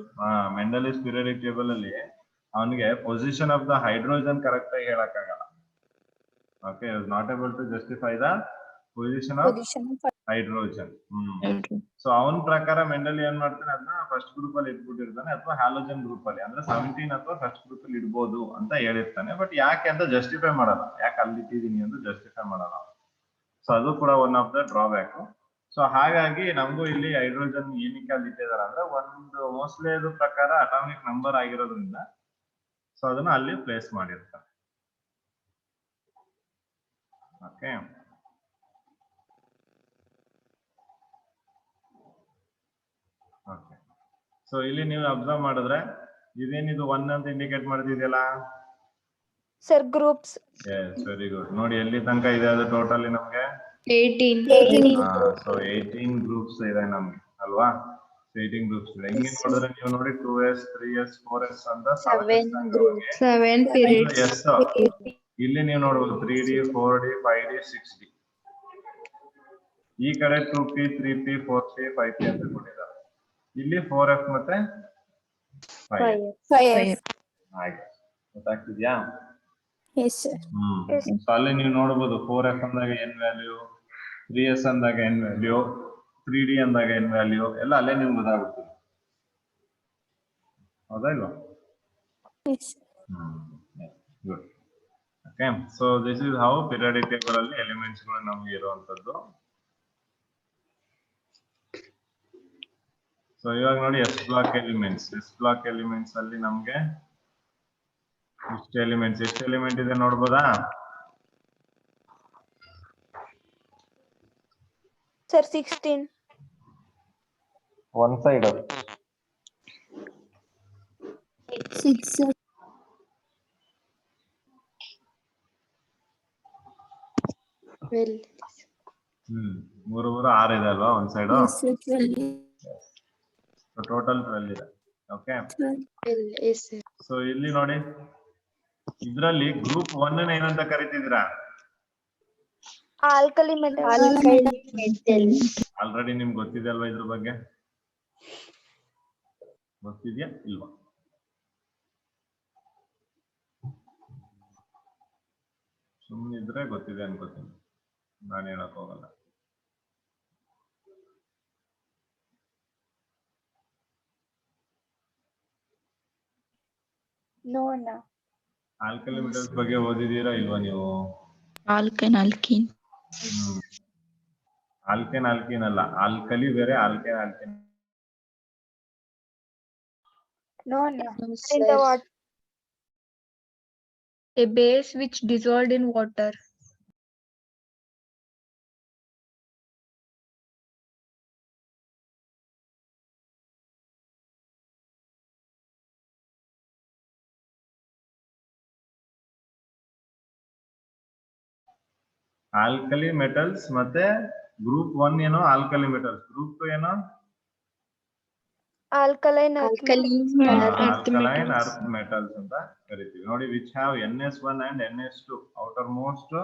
Mendeleev's periodic table ಅಲ್ಲಿ ಅವನಿಗೆ position of the hydrogen correct ಆಗಿ ಹೇಳಕ್ ಆಗಲ್ಲ. Okay, not able to justify the position of hydrogen. So ಅವನ ಪ್ರಕಾರ ಮೆಂಡಲಿ ಏನ್ ಮಾಡ್ತಾನೆ, ಅದನ್ನ ಫಸ್ಟ್ ಗ್ರೂಪ್ ಅಲ್ಲಿ ಇಟ್ಬಿಟ್ಟಿರ್ತಾನೆ, ಅಥವಾ ಹ್ಯಾಲೋಜನ್ ಗ್ರೂಪ್ ಅಲ್ಲಿ ಅಂದ್ರೆ 17 ಅಥವಾ ಫಸ್ಟ್ ಗ್ರೂಪ್ ಅಲ್ಲಿ ಇಡ್ಬೋದು ಅಂತ ಹೇಳಿರ್ತಾನೆ. ಬಟ್ ಯಾಕೆ ಅಂತ ಜಸ್ಟಿಫೈ ಮಾಡಲ್ಲ, ಯಾಕೆ ಅಲ್ಲಿ ಇಟ್ಟಿದೀನಿ ಅಂತ ಜಸ್ಟಿಫೈ ಮಾಡಲ್ಲ. ಸೊ ಅದು ಕೂಡ one of the drawback. So ಹಾಗಾಗಿ ನಮಗೂ ಇಲ್ಲಿ ಹೈಡ್ರೋಜನ್ ಏನಕ್ಕೆ ಅಲ್ಲಿ ಇಟ್ಟಿದ್ದಾರೆ ಅಂದ್ರೆ ಒಂದು ಮೋಸ್ಟ್ಲಿ ಅದು ಪ್ರಕಾರ ಅಟಾಮಿಕ್ ನಂಬರ್ ಆಗಿರೋದ್ರಿಂದ ಸೊ ಅದನ್ನ ಅಲ್ಲಿ ಪ್ಲೇಸ್ ಮಾಡಿರ್ತಾರೆ. ಓಕೆ, ಓಕೆ, ಸೊ ಇಲ್ಲಿ ನೀವು ಅಬ್ಸರ್ವ್ ಮಾಡಿದ್ರೆ ಇದೇನಿದು 1 ಅಂತ ಇಂಡಿಕೇಟ್ ಮಾಡ್ತಿದೆಯಲ್ಲ sir groups. Yes, very good. ನೋಡಿ ಎಲ್ಲಿ ತನಕ ಇದೆ ಅದು ಟೋಟಲಿ ನಮ್ಗೆ 18. ಸೊ 18 ಗ್ರೂಪ್ಸ್ ಇದೆ ನಮ್ಗೆ ಅಲ್ವಾ? 18 ಗ್ರೂಪ್ಸ್ ಇದೆ. ಹಿಂಗೆ ನೋಡಿದ್ರೆ ನೀವು ನೋಡಿ 2s 3s 4s ಅಂತ 7 periods. ಎಸ್, ಇಲ್ಲಿ ನೀವು ನೋಡ್ಬೋದು 3d 4d 5d 6d. ಈ ಕಡೆ 2p 3p 4p 5p ಅಂತ ಕೊಟ್ಟಿದ್ದಾರೆ. ಇಲ್ಲಿ 4f ಮತ್ತೆ 5f. ಹಾಗೆ ಗೊತ್ತಾಗ್ತಿದ್ಯಾ? ಸೊ ಅಲ್ಲಿ ನೀವು ನೋಡಬಹುದು 4f ಅಂದಾಗ n ವ್ಯಾಲ್ಯೂ, 3s ಅಂದಾಗ n ವ್ಯಾಲ್ಯೂ, 3d ಅಂದಾಗ n ವ್ಯಾಲ್ಯೂ ಎಲ್ಲ ಅಲ್ಲೇ ನಿಮ್ಗೆ ಗೊತ್ತಾಗುತ್ತೆ. ಹೌದಾ ಇಲ್ವಾ? Good. Okay, so this is how periodic table ಅಲ್ಲಿ ಎಲಿಮೆಂಟ್ಸ್ ಗಳು ನಮ್ಗೆ ಇರುವಂತದ್ದು. ಸೊ ಇವಾಗ ನೋಡಿ ಎಸ್ ಬ್ಲಾಕ್ ಎಲಿಮೆಂಟ್ಸ್ ಅಲ್ಲಿ ನಮ್ಗೆ ಎಷ್ಟು ಎಲಿಮೆಂಟ್ ಇದೆ ನೋಡ್ಬೋದಾ? Sir, 16. One side 6. 12. 3 6 ಇದೆ ಅಲ್ವಾ ಒಂದ್ ಸೈಡ್? ಟೋಟಲ್ 12 ಇದೆ. ಓಕೆ, ಸೊ ಇಲ್ಲಿ ನೋಡಿ ಇದ್ರಲ್ಲಿ ಗ್ರೂಪ್ 1 ಏನಂತ ಕರಿತಿದ್ದೀರಾ? Alkali metal. ಆಲ್ರೆಡಿ ನಿಮ್ಗೆ ಗೊತ್ತಿದೆ ಅಲ್ವಾ ಇದ್ರ ಬಗ್ಗೆ? ಗೊತ್ತಿದ್ಯಾ ಇಲ್ವಾ? ಸುಮ್ಮನಿದ್ರೆ ಗೊತ್ತಿದೆ ಅನ್ಕೋತೀನಿ, ನಾನು ಹೇಳಕ್ ಹೋಗಲ್ಲ. No, no. ಆಲ್ಕಲಿ ಮೆಟಲ್ಸ್ ಬಗ್ಗೆ ಓದಿದೀರಾ ಇಲ್ವಾ ನೀವು? Alkane. ಆಲ್ಕೇನ್ ಅಲ್ಲ, ಆಲ್ಕಲಿ ಬೇರೆ, alkane. No, no. In the water. A base which dissolved in water. Alkali metals ಮತ್ತೆ ಗ್ರೂಪ್ 1 ಏನೋ ಆಲ್ಕಲಿ ಮೆಟಲ್ಸ್, ಗ್ರೂಪ್ 2 ಏನೋ Alkaline earth. Alkaline earth metals ಅಂತ ಕರಿತೀವಿ. ನೋಡಿ, which have NS1 and NS2 outermost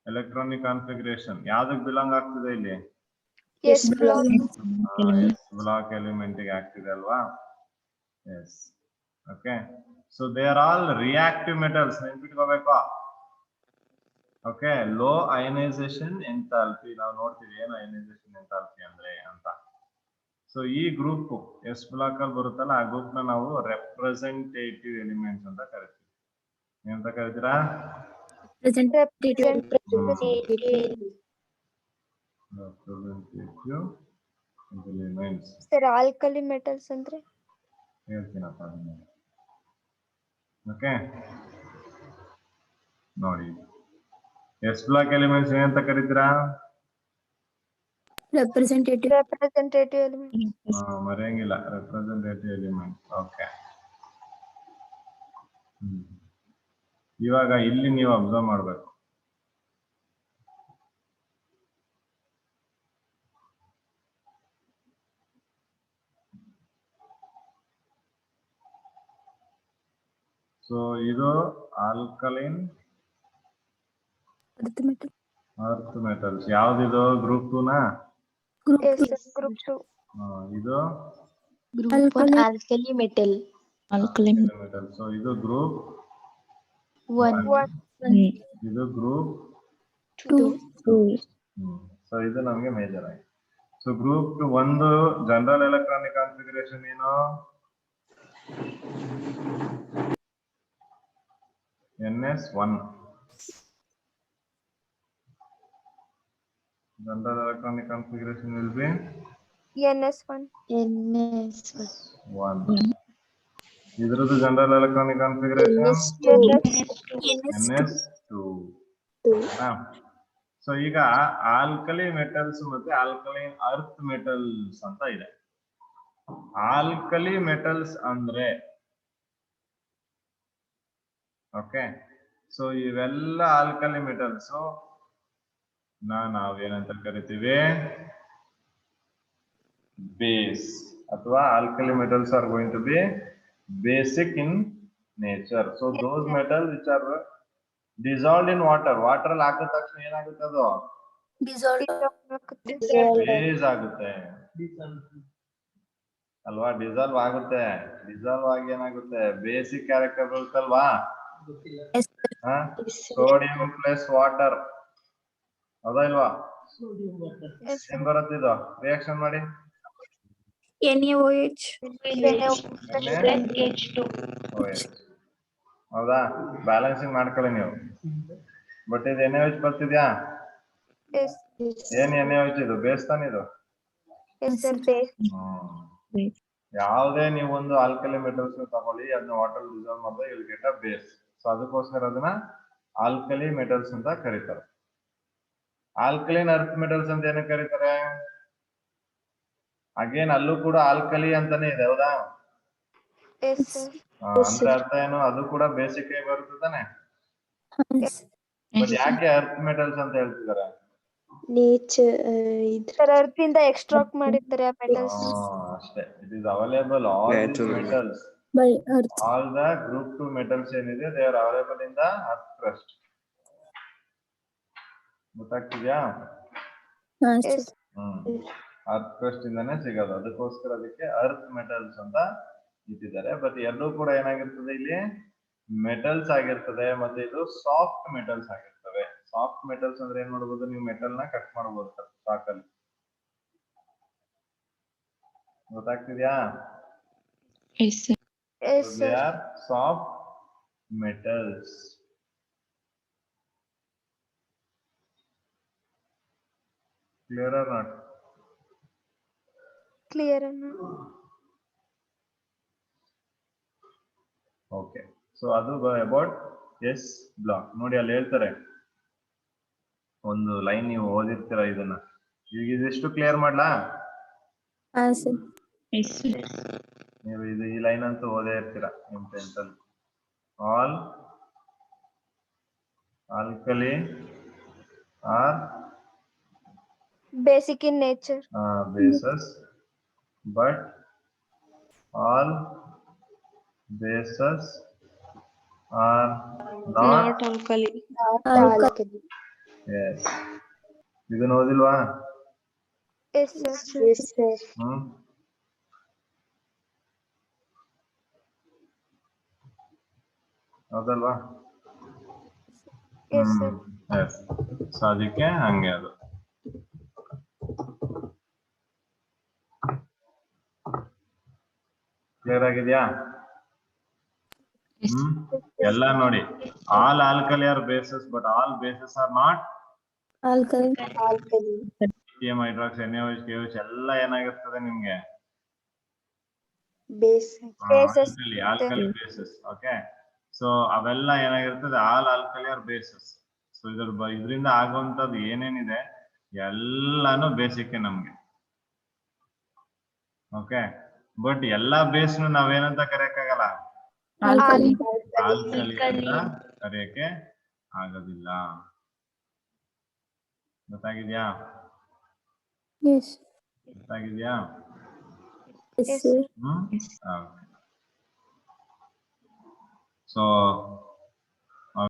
electronic configuration. ಯಾವ್ದಕ್ಕೆ belong ಆಗ್ತಿದೆ ಇಲ್ಲಿ? Yes, block. Block element ಗೆ ಆಗ್ತಿದೆ ಅಲ್ವಾ? Yes. Okay, so they are all reactive metals, ನೆನ್ಪಿಟ್ಕೋಬೇಕು. Okay, low ionisation enthalpy. ನಾವು ನೋಡ್ತೀವಿ ಏನು ಅಯನೈಸೇಷನ್ ಎಂಥಾಲ್ಪಿ ಅಂದ್ರೆ ಅಂತ. ಸೊ ಈ ಗ್ರೂಪ್ ಎಸ್ ಬ್ಲಾಕ್ ಅಲ್ಲಿ ಬರುತ್ತಲ್ಲ, ಆ ಗ್ರೂಪ್ ನ ನಾವು ರೆಪ್ರೆಸೆಂಟೇಟಿವ್ ಎಲಿಮೆಂಟ್ಸ್ ಅಂತ ಕರಿತೀವಿ. ಏನಂತ ಕರಿತೀರಾ? Representative. Representative elements Sir, alkali metals andre. ಹೇಳ್ತೀನಪ್ಪ ಅದನ್ನ. ಓಕೆ, ನೋಡಿ ಎಸ್ ಬ್ಲಾಕ್ ಎಲಿಮೆಂಟ್ಸ್ ಏನಂತ ಕರಿತೀರಾ? Representative. Element. ಮರೆಯಂಗಿಲ್ಲ, ರೆಪ್ರೆಸೆಂಟೇಟಿವ್ ಎಲಿಮೆಂಟ್. ಓಕೆ, ಇವಾಗ ಇಲ್ಲಿ ನೀವು ಅಬ್ಸರ್ವ್ ಮಾಡ್ಬೇಕು. ಸೊ ಇದು ಆಲ್ಕಲೈನ್ ಅರ್ತ್ ಮೆಟಲ್ಸ್. ಯಾವ್ದಿದು? ಗ್ರೂಪ್ 2 ನಾ? Yes, sir, group 2. ಇದು Alkali metal. ಮೆಟಲ್. ಸೊ ಇದು ಗ್ರೂಪ್ 1. ಇದು ಗ್ರೂಪ್ 2. ಸೊ ಇದು ನಮ್ಗೆ ಮೇಜರ್ ಆಗಿ. ಸೊ ಗ್ರೂಪ್ 2 ಒಂದು ಜನರಲ್ ಎಲೆಕ್ಟ್ರಾನಿಕ್ ಕಾನ್ಫಿಗರೇಷನ್ ಏನು? NS1. General electronic configuration will be NS1. 1. Idruddu general electronic configuration NS2. So ಈಗ ಆಲ್ಕಲಿ ಮೆಟಲ್ಸ್ ಮತ್ತೆ ಆಲ್ಕಲೈನ್ ಅರ್ತ್ ಮೆಟಲ್ಸ್ ಅಂತ ಇದೆ. ಆಲ್ಕಲಿ ಮೆಟಲ್ಸ್ ಅಂದ್ರೆ ಓಕೆ, ಸೊ ಇವೆಲ್ಲ ಆಲ್ಕಲಿ ಮೆಟಲ್ಸ್ ನಾವೇನಂತ ಕರಿತೀವಿ? ಬೇಸ್. ಅಥವಾ alkali metals are going to be basic in nature. So those metals which are dissolved in water. Water ಅಲ್ಲಿ ಹಾಕಿದ ತಕ್ಷಣ ಏನಾಗುತ್ತೆ? ಅದು ಬೇಸ್ ಆಗುತ್ತೆ ಅಲ್ವಾ, ಡಿಸಾಲ್ವ್ ಆಗುತ್ತೆ. ಡಿಸಾಲ್ವ್ ಆಗಿ ಏನಾಗುತ್ತೆ, ಬೇಸಿಕ್ ಕ್ಯಾರೆಕ್ಟರ್ ಬರುತ್ತಲ್ವಾ, ಸೋಡಿಯಂ ಪ್ಲಸ್ ವಾಟರ್, ಹೌದಾ ಇಲ್ವಾ? ಏನ್ ಬರುತ್ತೆ ಇದು? ರಿಯಾಕ್ಷನ್ ಮಾಡಿ. NaOH. OH. ಹೌದಾ? ಬ್ಯಾಲೆನ್ಸಿಂಗ್ ಮಾಡ್ಕೊಳ್ಳಿ ನೀವು. ಬಟ್ ಇದು NaOH ಬರ್ತಿದ್ಯಾ? ಏನ್ NaOH ಇದು? ಬೇಸ್ ತಾನೆ ಇದು. ಯಾವುದೇ ನೀವು ಒಂದು ಆಲ್ಕಲಿ ಮೆಟಲ್ಸ್ ತಗೊಳ್ಳಿ, ಅದನ್ನ ವಾಟರ್ ಡಿಸಾಲ್ವ್ ಮಾಡಿದ್ರೆ ಇಲ್ಲಿ ಗೆಟ್ ಅ ಬೇಸ್. ಸೊ ಅದಕ್ಕೋಸ್ಕರ ಅದನ್ನ ಆಲ್ಕಲಿ ಮೆಟಲ್ಸ್ ಅಂತ ಕರೀತಾರೆ. ಆಲ್ಕಲಿನ್ ಅರ್ತ್ ಮೆಟಲ್ಸ್ ಅಂತ ಏನಕ್ಕೆ ಕರೀತಾರೆ? ಅಗೇನ್ ಅಲ್ಲೂ ಕೂಡ ಆಲ್ಕಲಿ ಅಂತಾನೆ ಇದೆ, ಹೌದಾ? ಅಂದ್ರೆ ಅರ್ಥ ಏನು? ಅದು ಕೂಡ ಬೇಸಿಕ್ ಆಗಿ ಬರುತ್ತೆ ತಾನೆ. ಬಟ್ ಯಾಕೆ ಅರ್ತ್ ಮೆಟಲ್ಸ್ ಅಂತ ಹೇಳ್ತಿದ್ದಾರೆ? ಅರ್ತ್ ಇಂದ ಎಕ್ಸ್ಟ್ರಾಕ್ಟ್ ಮಾಡಿರ್ತಾರೆ ಆ ಮೆಟಲ್ಸ್. ಅಷ್ಟೇ. It is available all these metals, By earth. all the group 2 metals ಏನಿದೆ, they are available in the earth crust. ಗೊತ್ತಾಗ್ತಿದ್ಯಾ? ಅರ್ತ್ ಕ್ರಸ್ಟ್ ಇಂದಾನೆ ಸಿಗೋದು, ಅದಕ್ಕೋಸ್ಕರ ಅದಕ್ಕೆ ಅರ್ತ್ ಮೆಟಲ್ಸ್ ಅಂತ ಇಟ್ಟಿದ್ದಾರೆ. ಬಟ್ ಎರಡೂ ಕೂಡ ಏನಾಗಿರ್ತದೆ, ಇಲ್ಲಿ ಮೆಟಲ್ಸ್ ಆಗಿರ್ತದೆ, ಮತ್ತೆ ಇದು ಸಾಫ್ಟ್ ಮೆಟಲ್ಸ್ ಆಗಿರ್ತವೆ. ಸಾಫ್ಟ್ ಮೆಟಲ್ಸ್ ಅಂದ್ರೆ ಏನ್ ಮಾಡ್ಬೋದು, ನೀವು ಮೆಟಲ್ ನ ಕಟ್ ಮಾಡಬಹುದು ಸಾಕಲ್ಲಿ. ಗೊತ್ತಾಗ್ತಿದ್ಯಾ? They are soft metals. Clear or not? Clear. Okay. So ಅದು about S block. ನೋಡಿ ಅಲ್ಲಿ ಹೇಳ್ತಾರೆ, ಒಂದು ಲೈನ್ ನೀವು ಓದಿರ್ತೀರ ಇದನ್ನ. ಈಗ ಇದಿಷ್ಟು ಕ್ಲಿಯರ್ ಮಾಡ್ಲಾ? ನೀವು ಇದು ಈ ಲೈನ್ ಅಂತೂ ಓದೇ ಇರ್ತೀರ ನಿಮ್ ಟೆಂತ್ ಅಲ್ಲಿ. All alkali are Basic in nature. Bases, but all bases are not alkali. Yes. ಇದನ್ನ ಓದಿಲ್ವಾ? Yes, sir. ಹೌದಲ್ವಾ? Yes, sir. ಎಸ್. ಸೊ ಅದಕ್ಕೆ ಹಂಗೆ ಅದು. ಕ್ಲಿಯರ್ ಆಗಿದ್ಯಾ? ಎಲ್ಲ ನೋಡಿ, all alkali are bases, but all bases are not Alkali. lithium, hydroxy, NaOH, KOH ಎಲ್ಲ ಏನಾಗಿರ್ತದೆ ನಿಮ್ಗೆ? Alkali basis. ಓಕೆ. ಸೊ ಅವೆಲ್ಲ ಏನಾಗಿರ್ತದೆ, all alkali are bases. So ಇದರಿಂದ ಆಗುವಂತದ್ದು ಏನೇನಿದೆ ಎಲ್ಲಾನು ಬೇಸಿಕ್ ನಮ್ಗೆ. ಓಕೆ. ಬಟ್ ಎಲ್ಲಾ ಬೇಸ್ ನಾವೇನಂತ ಕರೆಯಕ್ಕಾಗಲ್ಲ, Alkali. ಆಲ್ಕಲಿ ಅಂತ ಕರೆಯಕ್ಕೆ ಆಗೋದಿಲ್ಲ. ಗೊತ್ತಾಗಿದ್ಯಾ? Yes. ಗೊತ್ತಾಗಿದ್ಯಾ? Yes, sir. ಸೊ